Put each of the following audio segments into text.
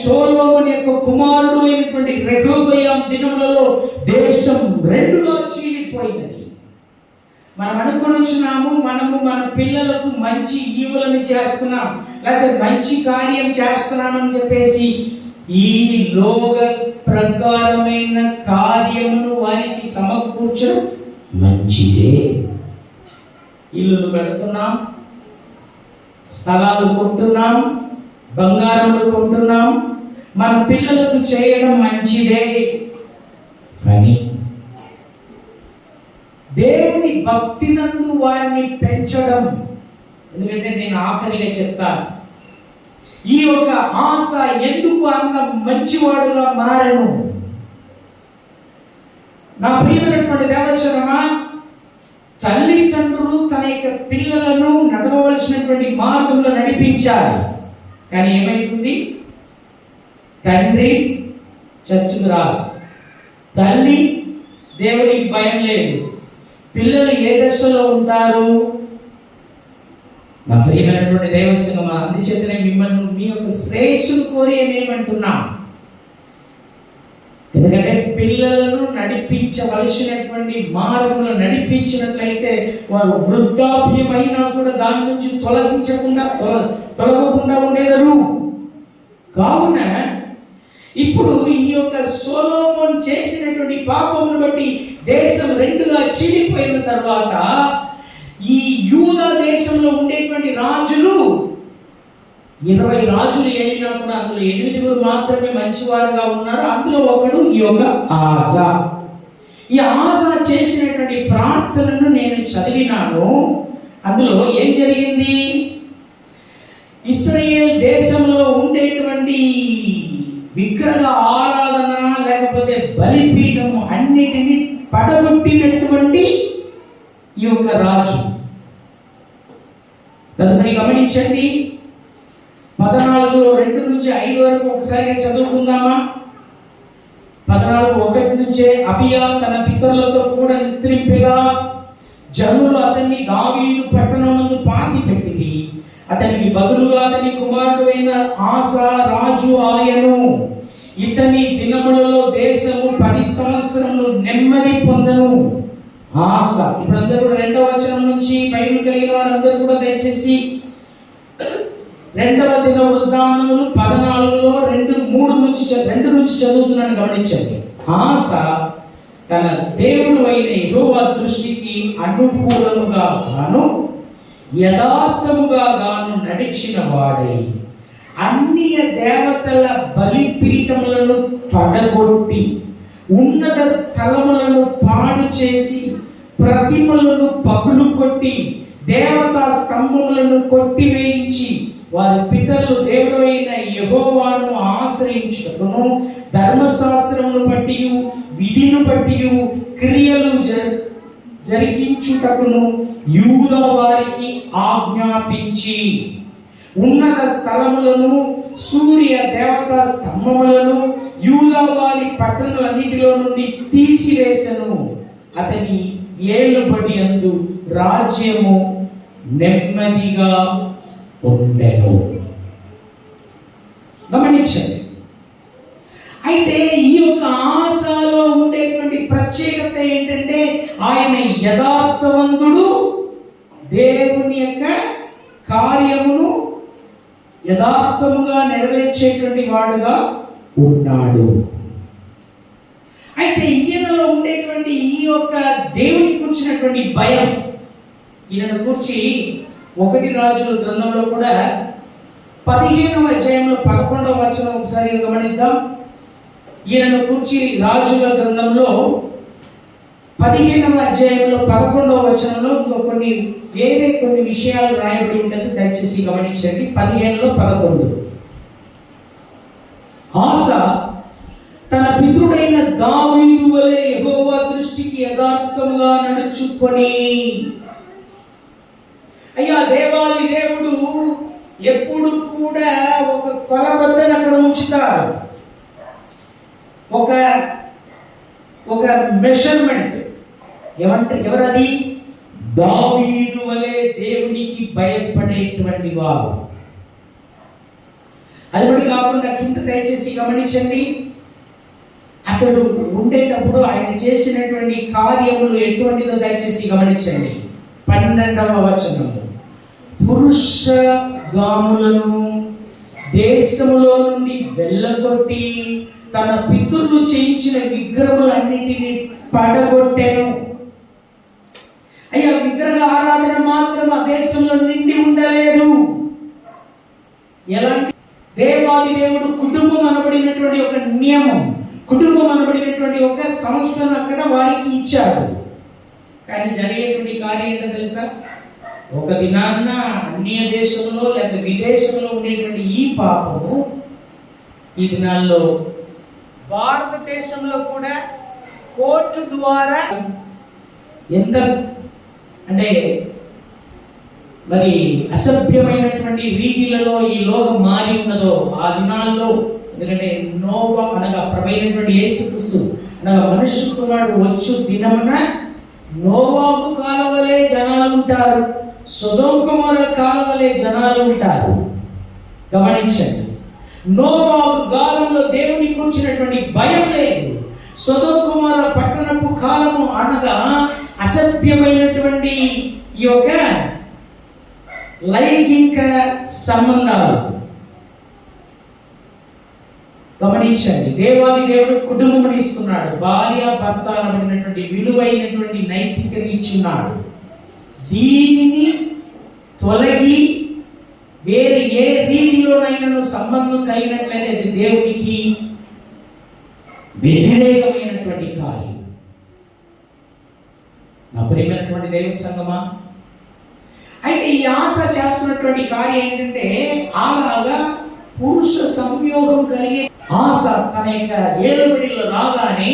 సొలొమోను యొక్క కుమారుడు అయినటువంటి రెహోబోయాము దినములలో దేశం రెండుగా చీలిపోయినది. మనం అనుకుంటున్నాము, మనము మన పిల్లలకు మంచి ఈవులను చేస్తున్నాం, లేకపోతే మంచి కార్యం చేస్తున్నామని చెప్పేసి ఈ లోక ప్రకారమైన కార్యమును వారికి సమకూర్చడం మంచిదే. ఇల్లులు పెడుతున్నాం, స్థలాలు కొంటున్నాం, బంగారములు కొంటున్నాం, మన పిల్లలకు చేయడం మంచిదే. కానీ దేవుని భక్తి నందు వారిని పెంచడం, ఎందుకంటే నేను ఆఖరిగా చెప్తాను, ఈ యొక్క ఆశ ఎందుకు అంత మంచివాడుగా మారను? నా ప్రియమైనటువంటి దేవచరమా, తల్లిదండ్రులు తన యొక్క పిల్లలను నడవవలసినటువంటి మార్గంలో నడిపించాలి. కానీ ఏమైతుంది? తండ్రి చర్చికి రాదు, తల్లి దేవునికి భయం లేదు, పిల్లలు ఏ దశలో ఉంటారు? నా ప్రియమైనటువంటి దేవస్థానం, అందుచేతనే మిమ్మల్ని మీ యొక్క శ్రేయస్సును కోరి ఏమంటున్నా, ఎందుకంటే పిల్లలను నడిపించవలసినటువంటి మార్గంలో నడిపించినట్లయితే వారు వృద్ధాప్యమైనా కూడా దాని నుంచి తొలగకుండా ఉండేదరు. కావున ఇప్పుడు ఈ యొక్క సొలొమోను చేసినటువంటి పాపమును బట్టి దేశం రెండుగా చీలిపోయిన తర్వాత ఈ యూదా దేశంలో ఉండేటువంటి రాజులు 20 రాజులు ఏలినా కూడా అందులో 8 మాత్రమే మంచివారుగా ఉన్నారు. అందులో ఒకడు ఈ యొక్క ఆసా. ఈ ఆసా చేసినటువంటి ప్రార్థనను నేను చదివినాను. అందులో ఏం జరిగింది? ఇశ్రాయేల్ దేశంలో ఉండేటువంటి విగ్రహ ఆరాధన లేకపోతే బలిపీఠము అన్నిటినీ పడగొట్టినటువంటి ఈ యొక్క రాజు. తదుపరి గమనించండి, 14:2-5 వరకు ఒకసారిగా చదువుకుందామా? 14:1 నుంచే, అబియా తన పితరులతో కూడా నిద్రింపగా జనులు అతన్ని దావీదు పట్టణమందు పాతిపెట్టిరి. అతనికి బదులుగా అతని కుమారుడు అయిన ఆసా రాజు ఆయను. ఇతని దినములలో దేశము 10 సంవత్సరములు నెమ్మది పొందను. ఆశ. ఇప్పుడు అందరూ 2వ వచనం నుంచి బైబిల్ కలిగిన వారందరూ కూడా దయచేసి 2వ దినవృత్తాంతములు 14లో 2 నుంచి చదువుతున్నాను, గమనించండి. ఆశ తన దేవుడు అయిన యెహోవా దృష్టికి అనుకూలముగా గాను యథార్థముగా గాను నడిచిన వాడై అన్య దేవతల బలిపీఠములను పడగొట్టి ఉన్నత స్థలములను పాడు చేసి ప్రతిమలను పగులు కొట్టి దేవతా స్తంభములను కొట్టివేయించి వారి పితరులు దేవుడు అయిన యెహోవాను ఆశ్రయించుటకును ధర్మశాస్త్రమును బట్టి విధిని బట్టి క్రియలు జరిగించుటకును యూదా వారికి ఆజ్ఞాపించి ఉన్నత స్థలములను సూర్య దేవతా స్తంభములను యూదా వారి పట్టణములన్నిటిలో నుండి తీసివేసెను. అతని ఏలుబడి యందు రాజ్యము నెమ్మదిగా ఉండెను. గమనించండి. అయితే ఈ యొక్క ఆశలో ఉండేటువంటి ప్రత్యేకత ఏంటంటే ఆయన యథార్థవంతుడు, దేవుని యొక్క కార్యమును యథార్థముగా నెరవేర్చేటువంటి వాడుగా ఉన్నాడు. అయితే ఈయనలో ఉండేటువంటి ఈ యొక్క దేవుని కూర్చున్నటువంటి భయం, ఈయనను కూర్చి 1 రాజుల గ్రంథంలో కూడా 15వ అధ్యాయంలో 11వ వచనం ఒకసారి గమనిద్దాం. ఈయనను కూర్చి రాజుల గ్రంథంలో 15వ అధ్యాయంలో 11వ వచనంలో కొన్ని విషయాలు రాయబడి ఉంటుంది, దయచేసి గమనించండి. 15లో 11 ఆస తన పితరుడైన దావీదు వలె యెహోవా దృష్టికి యథార్థముగా నడుచుకొని, అయ్యా దేవాది దేవుడు ఎప్పుడు కూడా ఒక కొలబద్దను అక్కడ ఉంచుతాడు, ఒక మెషర్మెంట్. ఎవరది? దావీదు వలె దేవునికి భయపడేటువంటి వారు. అది కూడా కాకుండా కింద దయచేసి గమనించండి. అతడు ఉండేటప్పుడు ఆయన చేసినటువంటి కార్యములు ఎటువంటిదో దయచేసి గమనించండి. 12వ వచనము, పురుష గాములను దేశములో నుండి వెళ్ళగొట్టి తన పితరులు చేయించిన విగ్రహములన్నిటినీ పడగొట్టెను. అయ్యా, విగ్రహ ఆరాధన మాత్రం ఆ దేశంలో నిండి ఉండలేదు. ఎలాంటి దేవాది దేవుడు కుటుంబం అనబడినటువంటి ఒక నియమం, కుటుంబం అనబడినటువంటి ఒక సంస్థను అక్కడ వారికి ఇచ్చాడు. కానీ జరిగేటువంటి కార్యం ఏంటో తెలుసా? ఒక దినాన్న అన్య దేశంలో లేదా విదేశంలో ఉండేటువంటి ఈ పాపము ఈ దినాల్లో భారతదేశంలో కూడా కోర్టు ద్వారా ఎంత అంటే మరి అసభ్యమైనటువంటి రీతిలలో ఈ లోకం మారి ఉన్నదో ఆ దినాల్లో. ఎందుకంటే నోవా అనగా ప్రభువైనటువంటి యేసుక్రీస్తు అనగా మనుష్య కుమారుడు వచ్చు దినమున నోవాహు కాలం వలె జనాలు ఉంటారు, సొదొమ గొమొర్రా కాలం వలె జనాలు ఉంటారు. గమనించండి, నోవాహు కాలంలో దేవుని కూర్చున్నటువంటి భయం లేదు. సొదొమ గొమొర్రా పట్టణపు కాలము అనగా అసభ్యమైనటువంటి ఈ యొక్క లైంగిక సంబంధాలు. గమనించండి, దేవాది దేవుడు కుటుంబం ఇస్తున్నాడు, భార్య భర్త అనబడినటువంటి విలువైనటువంటి నైతికత ఇచ్చున్నాడు. దీనిని తొలగి వేరే ఏ రీతిలోనైనా సంబంధం కలిగినట్లయితే అది దేవునికి వ్యతిరేకమైనటువంటి కార్యం. నా ప్రియమైనటువంటి దైవ సంగమా, అయితే ఈ ఆశ చేస్తున్నటువంటి కార్యం ఏంటంటే అలాగా పురుష సంయోగం కలిగే ఆశ తన యొక్క ఏలుబడిలో రాగానే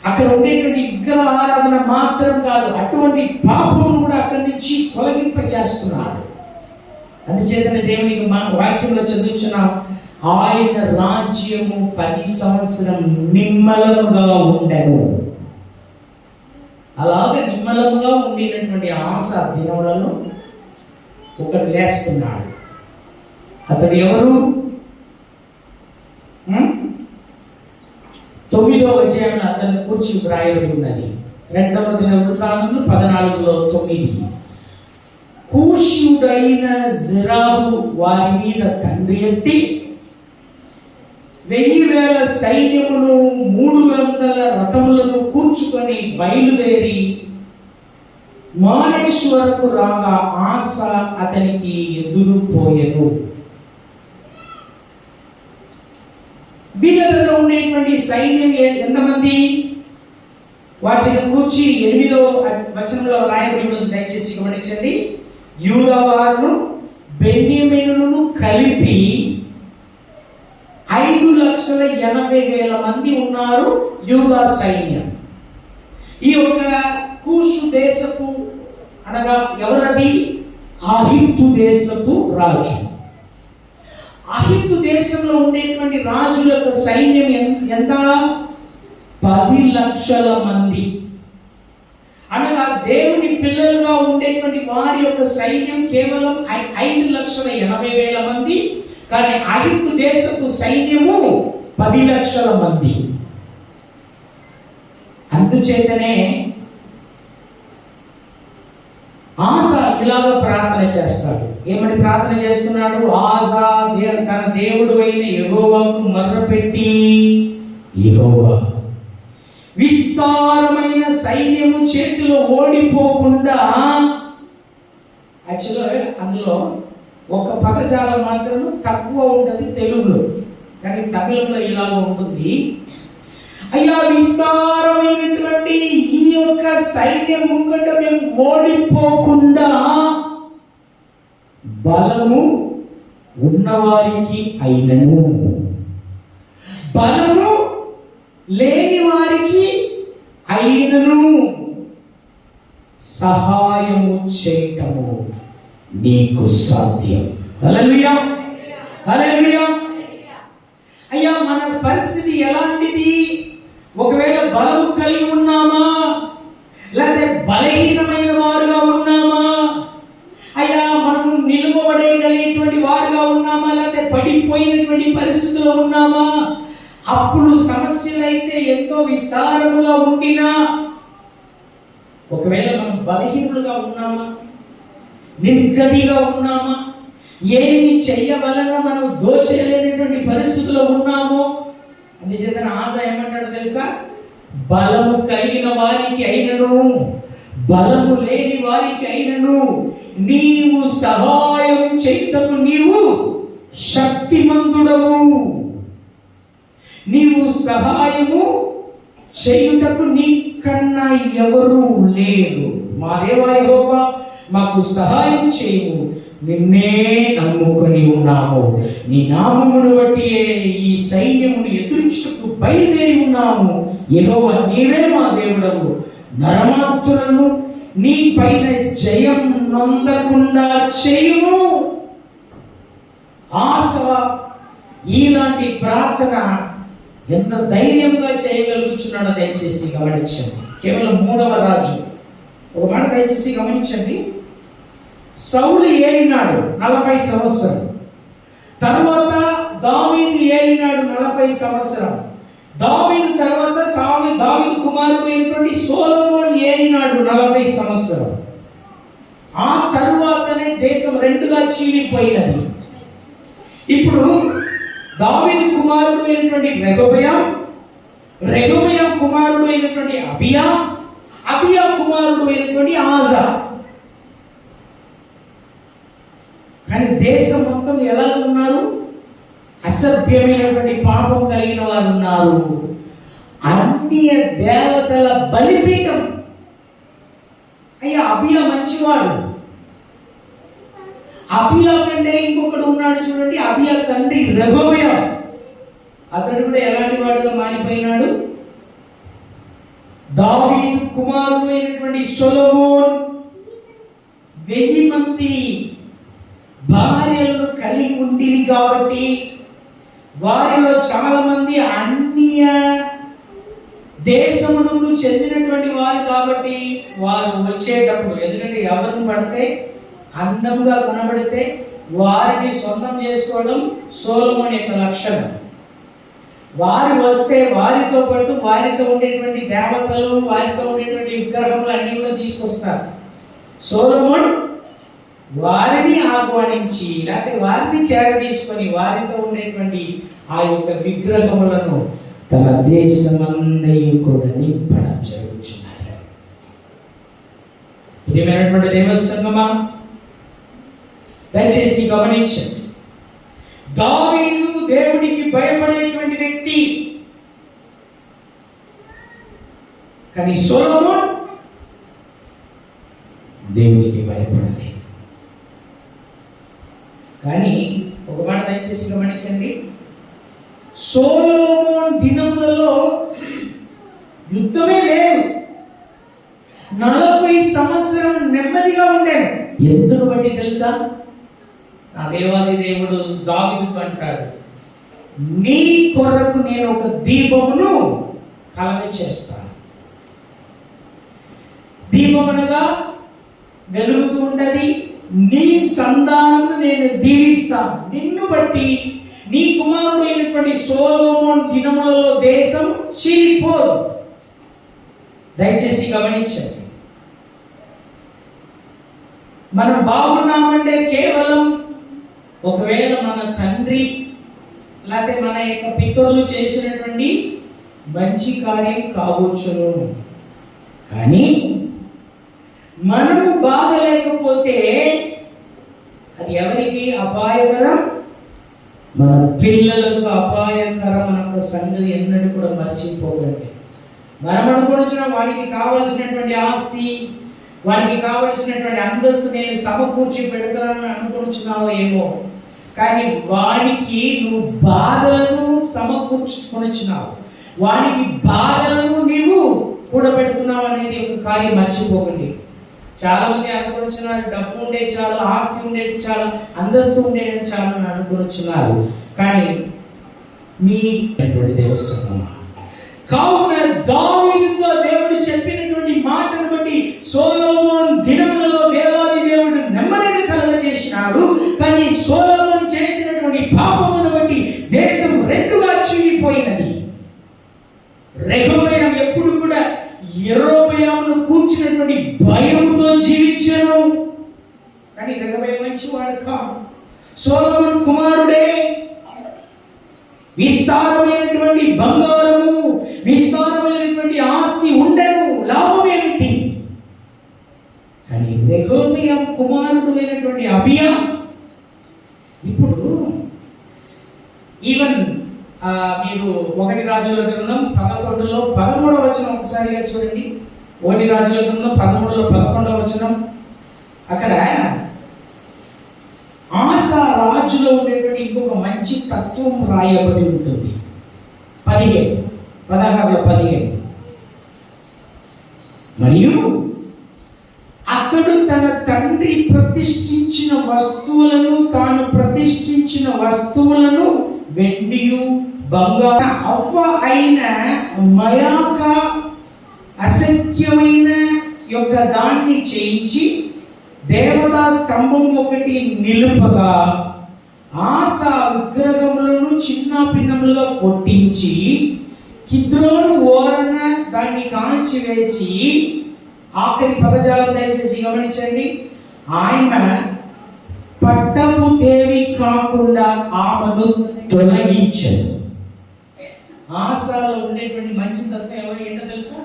అక్కడ ఉండేటువంటి విగ్రహ ఆరాధన మాత్రం కాదు, అటువంటి పాపం కూడా అక్కడి నుంచి తొలగింప చేస్తున్నాడు. అందుచేతనే దేవునికి మన వాక్యంలో చదువుచున్నాం, ఆయన రాజ్యము 10 సంవత్సరం నిమ్మలముగా ఉండెను. అలాగే నిమ్మలముగా ఉండినటువంటి ఆశ దినములను ఒకటి లేస్తున్నాడు. అతడు ఎవరు? 9వ అధ్యాయంలో అతన్ని కూర్చి వ్రాయబడి ఉన్నది. 2వ దినవృత్తాంతములు 14:9. కూషుడైన జెరాహు వారి మీద తండ్రి ఎత్తి 1000 సైన్యమును 300 రథములను కూర్చుకొని బయలుదేరి మారేష్ వరకు రాగా ఆశ అతనికి ఎదురుపోయెను. వీళ్ళ దగ్గర ఉండేటువంటి సైన్యం ఎంతమంది? వాటిని కూర్చి 8వ వచనంలో రాయబడి ఉన్నది, దయచేసి గమనించండి. యూదా వారును బెన్యామీనులను కలిపి 5,80,000 మంది ఉన్నారు యూదా సైన్యం. ఈ యొక్క కూషు దేశపు అనగా ఎవరది? అహిత్తు దేశపు రాజు. అహిత్తు దేశంలో ఉండేటువంటి రాజుల యొక్క సైన్యం ఎంత? 10 లక్షల మంది. అనగా దేవుని పిల్లలుగా ఉండేటువంటి వారి యొక్క సైన్యం కేవలం 5,80,000 మంది. కానీ అహిత్తు దేశపు సైన్యము 10 లక్షల మంది. అందుచేతనే ఆస ఇలాగ ప్రార్థన చేస్తాడు. ఏమని ప్రార్థన చేస్తున్నాడు? ఆస తన దేవుడు అయిన యెహోవాకు మొర్రపెట్టి, యెహోవా విస్తారమైన సైన్యము చేతిలో ఓడిపోకుండా. యాక్చువల్గా అందులో ఒక పదజాలం మాత్రం తక్కువ ఉంటుంది తెలుగులో, కానీ తమిళంలో ఇలాగ ఉంటుంది. అయ్యా, విస్తారమైనటువంటి ఈ యొక్క సైన్యం ముంగట మేము ఓడిపోకుండా బలము ఉన్నవారికి అయినను, బలము లేని వారికి అయినను సహాయము చేయటము నీకు సాధ్యం. హల్లెలూయా, హల్లెలూయా. అయ్యా, మన పరిస్థితి ఎలాంటిది? ఒకవేళ బలము కలిగి ఉన్నామా, లేకపోతే బలహీనమైన వారుగా ఉన్నామా? అయ్యా, మనము నిలువబడేటువంటి వారుగా ఉన్నామా, లేకపోతే చేయలేనటువంటి పరిస్థితుల్లో ఉన్నామా? అప్పుడు సమస్యలైతే ఎంతో విస్తారముగా ఉండినా, ఒకవేళ మనం బలహీనులుగా ఉన్నామా, నిర్గతిగా ఉన్నామా, ఏమి చెయ్యవలన మనం దోచేయలేనటువంటి పరిస్థితుల్లో ఉన్నామో, అందుచేత ఆశ ఏమంటాడు తెలుసా? బలము కలిగిన వారికి అయినను బలము లేని వారికి అయినను నీవు సహాయం చేయుటకు నీవు శక్తిమంతుడవు. నీవు సహాయము చేయుటకు నీకన్నా ఎవరు లేరు. మా దేవా యెహోవా మాకు సహాయం చేయు, నిన్నే నమ్ముకొని ఉన్నాము. నీ నామమును బట్టి ఈ సైన్యమును ఎదురించుటకు బయలుదేరి ఉన్నాము. యెహోవా నీవే మా దేవుడవు. నరమాత్రులను నీ పైన జయం నొందకుండా చేయుము. ఆశ ఇలాంటి ప్రార్థన ఎంత ధైర్యంగా చేయగలుగుతున్నాడో దయచేసి గమనించండి. కేవలం 3వ రాజు ఒక మాట దయచేసి గమనించండి. సౌలు ఏలినాడు 40 సంవత్సరం. తరువాత దావీదు ఏలినాడు 40 సంవత్సరం. దావీదు తర్వాత దావీదు కుమారుడు అయినటువంటి సొలొమోను ఏలినాడు 40 సంవత్సరం. ఆ తరువాతనే దేశం రెండుగా చీలిపోయినది. ఇప్పుడు దావీదు కుమారుడు అయినటువంటి రెగొబెయాము కుమారుడు అయినటువంటి అబియా కుమారుడు అయినటువంటి ఆజా. కానీ దేశం మొత్తం ఎలా ఉన్నారు? అసభ్యమైనటువంటి పాపం కలిగిన వారు ఉన్నారు. అన్య దేవతల బలిపీఠం. అయ్యా, అబియా మంచివాడు. అబియా కంటే ఇంకొకడు ఉన్నాడు చూడండి, అబియా తండ్రి రెగొబెయాము. అతడు కూడా ఎలాంటి వాడుగా మారిపోయినాడు? దావీదు కుమారుడు అయినటువంటి సొలొమోను 1000 మంది భార్యలను కలిగి ఉండింది కాబట్టి వారిలో చాలా మంది అన్య దేశములకు చెందినటువంటి వారు కాబట్టి వారు వచ్చేటప్పుడు, ఎందుకంటే ఎవరిని పడితే అందంగా కనబడితే వారిని సొంతం చేసుకోవడం సొలొమోను యొక్క లక్షణం. వారు వస్తే వారితో పాటు వారితో ఉండేటువంటి దేవతలు, వారితో ఉండేటువంటి విగ్రహములు అన్ని కూడా తీసుకొస్తారు. సొలొమోను వారిని ఆహ్వానించి లేకపోతే వారిని చేరదీసుకొని వారితో ఉండేటువంటి ఆ యొక్క విగ్రహములను తన దేశమందయు కూడా నింపడం జరుగుతున్నది. ప్రియమైనటువంటి దేవ సంగమా, దయచేసి గమనించండి. దావీదు దేవునికి భయపడేటువంటి వ్యక్తి. కానీ సొలొమోను దేవునికి భయపడలేదు. కానీ ఒక మాట దయచేసి గమనించండి. సొలొమోను దినములలో యుద్ధమే లేదు. 40 సంవత్సరం నెమ్మదిగా ఉండేది. ఎందుకు బట్టి తెలుసా? నా దేవాది దేవుడు దావీదుకు అంటాడు, నీ కొరకు నేను ఒక దీపమును కలగ చేస్తాను. దీపమనగా వెలుగుతూ ఉంటది. నీ సంతానం నేను దీవిస్తాను. నిన్ను బట్టి నీ కుమారుడు అయినటువంటి సొలొమోను దినములలో దేశం చీలిపోదు. దయచేసి గమనించండి. మనం బాగున్నామంటే కేవలం ఒకవేళ మన తండ్రి లేకపోతే మన యొక్క పితరులు చేసినటువంటి మంచి కార్యం కావచ్చును. కానీ మనము బాగలేకపోతే అది ఎవరికి అపాయకరం? మన పిల్లలకు అపాయకరం అన్న సంగతి ఎన్నడూ కూడా మర్చిపోకండి. మనం అనుకోవచ్చిన వాడికి కావలసినటువంటి ఆస్తి, వాడికి కావలసినటువంటి అంతస్తు నేను సమకూర్చి పెడతానని అనుకుంటున్నావో ఏమో, కానీ వాడికి నువ్వు బాధలను సమకూర్చుకొనిచ్చినావు, వాడికి బాధలను నీవు కూడబెడుతున్నావు అనేది ఒక కార్యం మర్చిపోకండి. చాలా మంది అనుకుంటున్నారు డబ్బు ఉండే చాలు, ఆస్తి ఉండేది చాలు, అంతస్తు ఉండేది చాలు అని అనుకుంటున్నారు. కానీ మీ దేవస్థానం కావున దావీదుతో దేవుడు చెప్పినటువంటి మాటను బట్టి సొలొమోను దినములలో దేవాది దేవుడు నెమ్మదిని కలుగజేసినాడు. కానీ సొలొమోను చేసినటువంటి పాపమును బట్టి విపరీతమైనటువంటి భయంతో జీవించాను. కానీ రెహబాము మంచివాడు కాదు. సొలొమోను కుమారుడే. విస్తారమైనటువంటి బంగారము, విస్తారమైనటువంటి ఆస్తి ఉండెను, లాభం ఏమిటి? కానీ రెహబాము కుమారుడు అయినటువంటి అబియా ఇప్పుడు ఈవెన్ మీరు 1 రాజుల గ్రంథం 11లో 13వ వచనం ఒకసారిగా చూడండి. 1 రాజుల గ్రంథం 13లో 11వ వచనం. అక్కడ ఆసా రాజులో ఉండేటువంటి ఇంకొక మంచి తత్వం రాయబడి ఉంటుంది. 16 మరియు అతడు తన తండ్రి ప్రతిష్ఠించిన వస్తువులను, తాను ప్రతిష్ఠించిన వస్తువులను, వెండియు బంగారు అవ్వ అయిన మయాక అసఖ్యమైన యొక్క దాన్ని చేయించి దేవతా స్తంభం ఒకటి నిలుపగా ఆసా విగ్రహములను చిన్న భిన్నములుగా కొట్టించి కిద్రోను ఓరన దాన్ని కాల్చివేసి, ఆఖరి పదజాలం దయచేసి గమనించండి, ఆయన పట్టపు దేవి కాకుండా ఆమెను తొలగించదు. ఆసాలో ఉండేటువంటి మంచి తత్వం ఎవరు ఏంటో తెలుసా?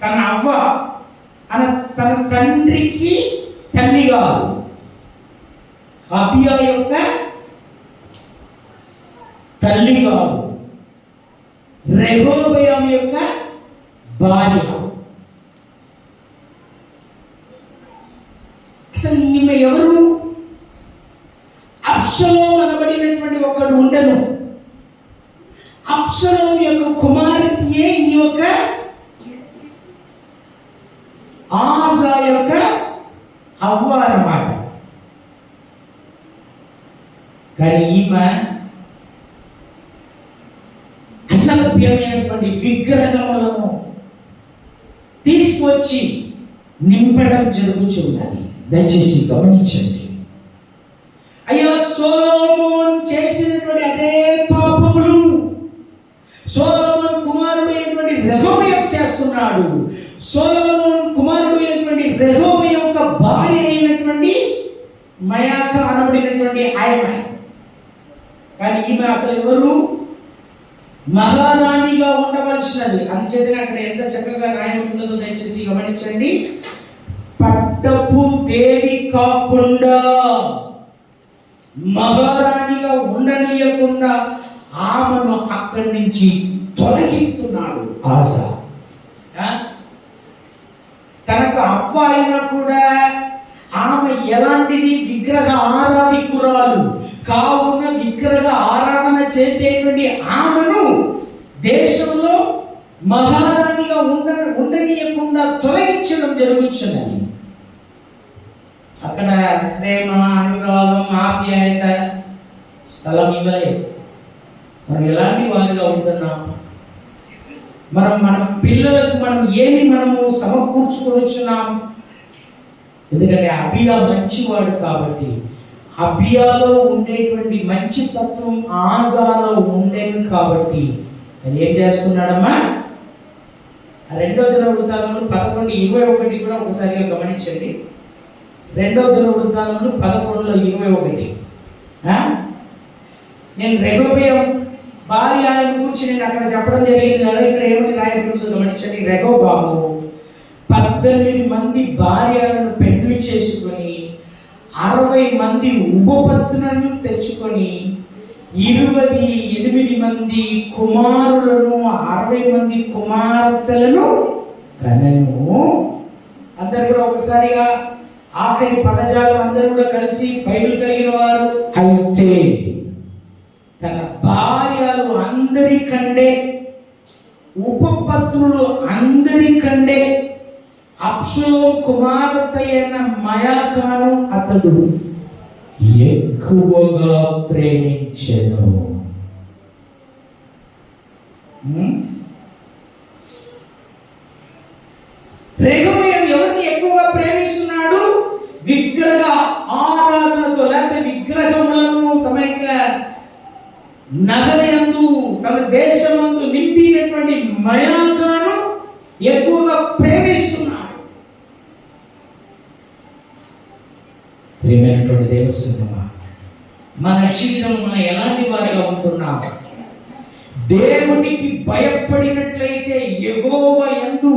తన అవ్వ తన తండ్రికి తల్లి కాదు, అబియా యొక్క తల్లి కాదు, రెహబాము యొక్క భార్య. అసలు ఈమె ఎవరు? అబ్షలోము అనబడినటువంటి ఒకడు ఉండను. అబ్షలోము యొక్క కుమార్తెయే ఈ యొక్క ఆసా యొక్క అవ్వ అన్నమాట. కానీ ఈమె అసభ్యమైనటువంటి విగ్రహములను తీసుకొచ్చి నింపడం జరుగుతున్నది. దయచేసి గమనించండి. అయ్యా, సొలొమోను చేసినటువంటి అదే పాపములు సొలొమోను కుమారుడు అయినటువంటి రెహబాము చేస్తున్నాడు. సొలొమోను కుమారుడు అయినటువంటి రెహబాము యొక్క భార్య అయినటువంటి మయాక అనబడినటువంటి ఆమె. కానీ ఈమె అసలు ఎవరు? మహారాణిగా ఉండవలసినది. అందుచేతనే అక్కడ ఎంత చక్కగా రాయబడిందో దయచేసి గమనించండి. పట్టపు దేవి కాకుండా, మహారాణిగా ఉండనీయకుండా ఆమెను అక్కడి నుంచి తొలగిస్తున్నాడు ఆసా. తనకు అవ్వ అయినా కూడా ఆమె ఎలాంటిది? విగ్రహ ఆరాధికురాలు కావున విగ్రహ ఆరాధన చేసేటువంటి ఆమెను దేశంలో మహారాణిగా ఉండనీయకుండా తొలగించడం జరుగుతున్నది. అక్కడ ప్రేమ, అనురాగం, ఆప్యాయత స్థలం ఇవ్వలేదు. మనం ఎలాంటి వారిగా ఉంటున్నాం? మన పిల్లలకు మనము సమకూర్చుకొచ్చున్నాం. ఎందుకంటే అబియా మంచివాడు కాబట్టి, అబియాలో ఉండేటువంటి మంచి తత్వం ఆసాలో ఉండేది కాబట్టి అది ఏం చేస్తున్నాడమ్మా? 2వ దినవృత్తాంతములు 11:21 కూడా ఒకసారిగా గమనించండి. 2వ దినవృత్తాంతములు 11:21. నేను రెహబాము భార్య ఆయన గురించి నేను అక్కడ చెప్పడం జరిగింది కదా. ఇక్కడ ఏమని రాయబడిందో గమనించండి. రెహబాము 18 మంది భార్యలను పెళ్లి చేసుకొని 60 మంది ఉపపత్నులను తెచ్చుకొని 28 మంది కుమారులను 60 మంది కుమార్తెలను కనెను. అందరు కూడా ఒకసారిగా ఆఖరి పదజాలం అందరూ కూడా కలిసి బైబిల్ కలిగిన వారు. అయితే తన భార్యలు అందరికంటే, ఉపపత్నులు అందరికంటే అబ్షలోము కుమార్తె అయిన మయాకాను అతడు ఎక్కువగా ప్రేమించెను. రెహబాము ఎవరిని ఎక్కువగా ప్రేమిస్తున్నాడు? విగ్రహ ఆరాధనతో, లేకపోతే విగ్రహములను తమ యొక్క నగరయందు, తన దేశమందు నింపినటువంటి మయాకాను ఎక్కువగా ప్రేమిస్తున్నాడు. ప్రియమైనటువంటి దేవస్థానమా, మన జీవితం మనం ఎలాంటి వారిగా ఉంటున్నాం? దేవునికి భయపడినట్లయితే, యెహోవా యందు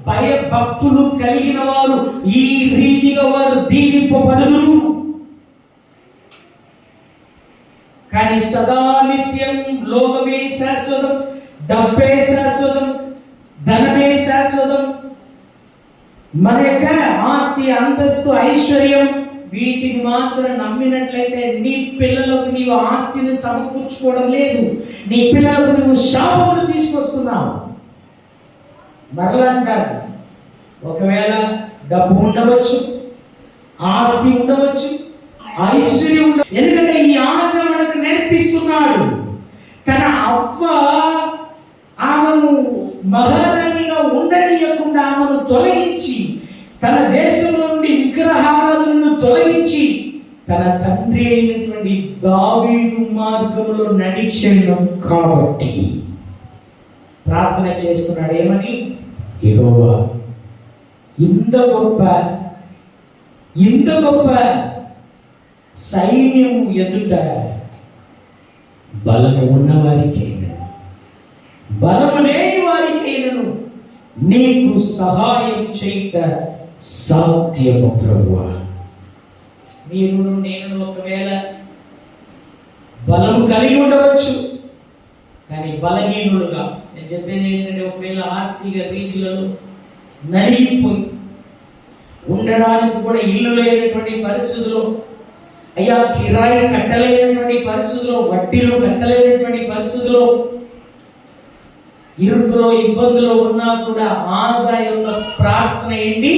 భయభక్తులు కలిగిన వారు ఈ రీతిగా వారు దీవింపబడుదురు. కానీ సదా నిత్యం లోకమే శాశ్వతం, డబ్బే శాశ్వతం, ధనమే శాశ్వతం, మన యొక్క ఆస్తి, అంతస్తు, ఐశ్వర్యం వీటిని మాత్రం నమ్మినట్లయితే నీ పిల్లలకు నీవు ఆస్తిని సమకూర్చుకోవడం లేదు, నీ పిల్లలకు నువ్వు శాపమును తీసుకొస్తున్నావు. మరలా అంటారు, ఒకవేళ డబ్బు ఉండవచ్చు, ఆస్తి ఉండవచ్చు, ఐశ్వర్యం ఉండవచ్చు. ఎందుకంటే ఈ ఆశ మనకు నేర్పిస్తున్నాడు. తన అవ్వ ఆమెను మహారాణిగా ఉండనీయకుండా ఆమెను తొలగించి, తన దేశం నుండి విగ్రహాలను తొలగించి తన తండ్రి అయినటువంటి దావీదు మార్గంలో నడిచెను కాబట్టి ప్రార్థన చేసుకున్నాడు. ఏమని? యెహోవా, ఇంత గొప్ప సైన్యము ఎదుట బలము ఉన్నవారికైనా బలము లేని వారికైనను నీకు సహాయం చేయక సాధ్యము ప్రభువా. మీరు నేను ఒకవేళ బలము కలిగి ఉండవచ్చు, కానీ బలహీనులుగా, నేను చెప్పేది ఏంటంటే, ఒకవేళ ఆర్థిక రీతిలలో నలిగిపోయి ఉండడానికి కూడా ఇల్లు లేనటువంటి పరిస్థితుల్లో, అయ్యా కిరాయి కట్టలేనటువంటి పరిస్థితుల్లో, వడ్డీలు కట్టలేనటువంటి పరిస్థితుల్లో, ఇరుకులో ఇబ్బందులో ఉన్నా కూడా ఆశ యొక్క ప్రార్థన ఏంటి?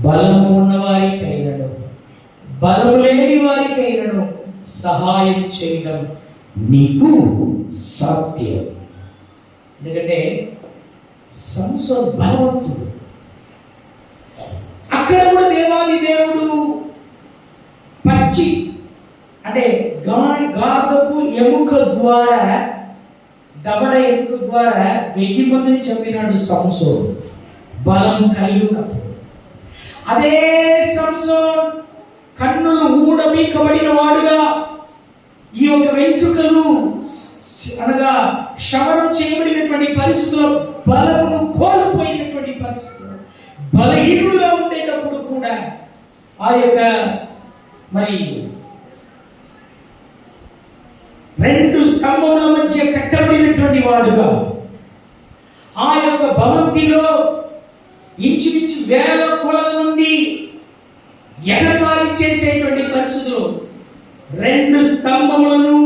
బలము ఉన్న వారికైనను బలము లేని వారికైనను సహాయం చేయడం నీకు సాధ్యం. ఎందుకంటే సంసోను బలవంతుడు. అక్కడ కూడా దేవాది దేవుడు పచ్చి అంటే గాదపు ఎముక ద్వారా, దవడ ఎముక ద్వారా 1000 మందిని చంపినాడు సంసోను బలం కలిగి ఉన్నప్పుడు. అదే సంసోను కన్నులు ఊడబీకబడిన వాడుగా, ఈ యొక్క వెంట్రుకలు అనగా శవరం చేయబడినటువంటి పరిస్థితుల్లో, బలమును కోల్పోయినటువంటి పరిస్థితుల్లో, బలహీనులుగా ఉండేటప్పుడు కూడా ఆ యొక్క మరి 2 స్తంభముల మధ్య కట్టబడినటువంటి వాడుగా, ఆ యొక్క భవంతిలో ఇంచుమించు 1000 కొలల నుండి ఎగతాళి చేసేటువంటి పరిస్థితులు, 2 స్తంభములను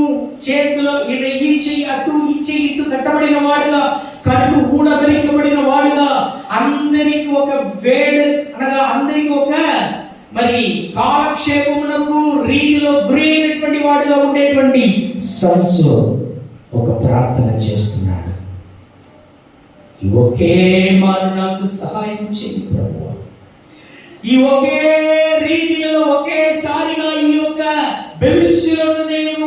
చేతిలో ఈ చెయ్యి అటు, ఈ చెయ్యి ఇటు కట్టబడిన వాడుగా, కట్టు ఊడబెరికబడిన వాడుగా, అందరికి ఒక వేడి అనగా అందరికి ఒక మరి కాలక్షేపమునకు రీతిలో గురైనటువంటి వాడుగా ఉండేటువంటి సంసోను ఒక ప్రార్థన చేస్తున్నాడు. ఈ ఒకే మారు నాకు సహాయం చేయి ప్రభువా, ఈ ఒకే రీతిలో ఒకేసారిగా ఈ యొక్క బెలిస్యులను నేను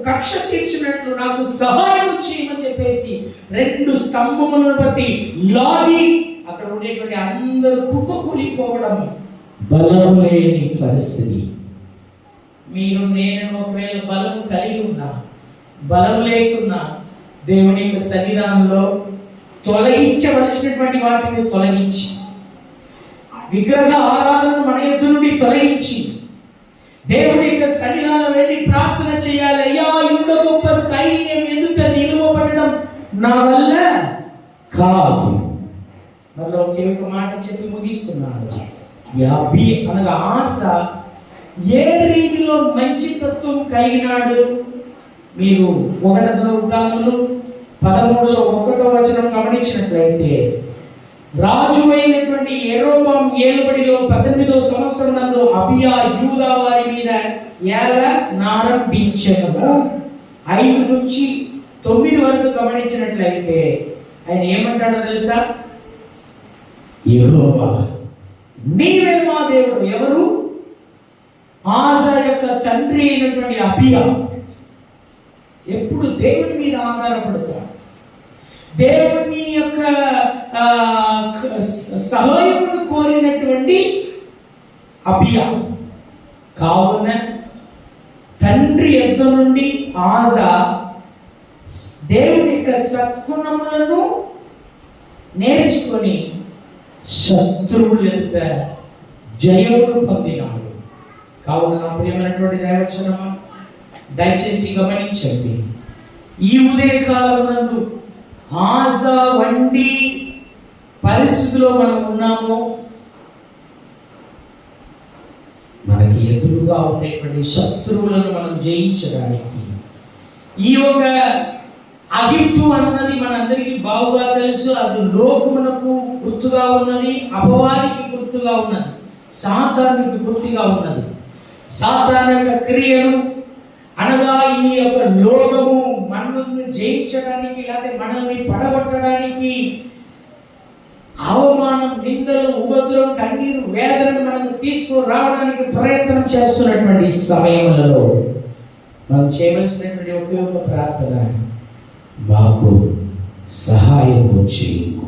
కక్ష తీర్చినట్లు నాకు సహాయం చేయమని చెప్పేసి 2 స్తంభములను బట్టి లాగి అక్కడ ఉండేటువంటి అందరూ కుప్పకూలిపోవడం, బలం లేని పరిస్థితి. మీరు నేను ఒకవేళ బలం కలిగి ఉన్నా, బలం లేకున్నా, దేవుని యొక్క సన్నిధానంలో తొలగించవలసినటువంటి వాటిని తొలగించి, విగ్రహ ఆరాధనను మన ఎదురు నుండి తొలగించి, దేవుని యొక్క సన్నిధానం వెళ్ళి ప్రార్థన చేయాలి. అయ్యా, ఇంత గొప్ప సైన్యం ఎదుట నిలువబడడం నా వల్ల కాదు. మళ్ళీ ఒకే ఒక మాట చెప్పి ముగిస్తున్నాను. అనగా ఆశ ఏ రీతిలో మంచి తత్వం కలిగినాడు? మీరు 1 దినవృత్తాంతములు 13:1 గమనించినట్లయితే, రాజు అయినటువంటి యెరోబాము ఏలుబడిలో 18వ సంవత్సరం నందు అబియా యూదా వారి మీద ఏలనారంభించెను. 5 నుంచి 9 వరకు గమనించినట్లయితే ఆయన ఏమంటాడో తెలుసా? యెహోవా నీవే మా దేవుడు. ఎవరు? ఆస యొక్క తండ్రి అయినటువంటి అబియా ఎప్పుడు దేవుని మీద ఆధారపడతాడు. దేవుని యొక్క సహాయమును కోరినటువంటి అబియా కావున తండ్రి యొద్ద నుండి ఆజా దేవుని యొక్క సద్గుణములను నేర్చుకొని శత్రువుల యొక్క జయమును పొందినాడు. కావున నా ప్రియమైనటువంటి దైవచనమా, దయచేసి గమనించండి. ఈ ఉదయకాలం నందు ఆజా వంటి పరిస్థితిలో మనం ఉన్నాము. మనకి ఎదురుగా ఉండేటువంటి శత్రువులను మనం జయించడానికి ఈ ఒక అగిప్తు అన్నది మనందరికీ బాగుగా తెలుసు. అది లోకమునకు గుర్తుగా ఉన్నది, అపవాదికి గుర్తుగా ఉన్నది, సాతానుకి గుర్తుగా ఉన్నది. సాతాను యొక్క క్రియలు అనగా ఈ యొక్క లోకము మనల్ని జయించడానికి లేకపోతే మనల్ని పడగొట్టడానికి అవమానం, నిందలు, ఉపద్రవం, కన్నీరు, వేదనను మనకు తీసుకుని రావడానికి ప్రయత్నం చేస్తున్నటువంటి సమయంలో మనం చేయవలసినటువంటి ఒకే ఒక ప్రార్థన, మాకు సహాయం చేయము.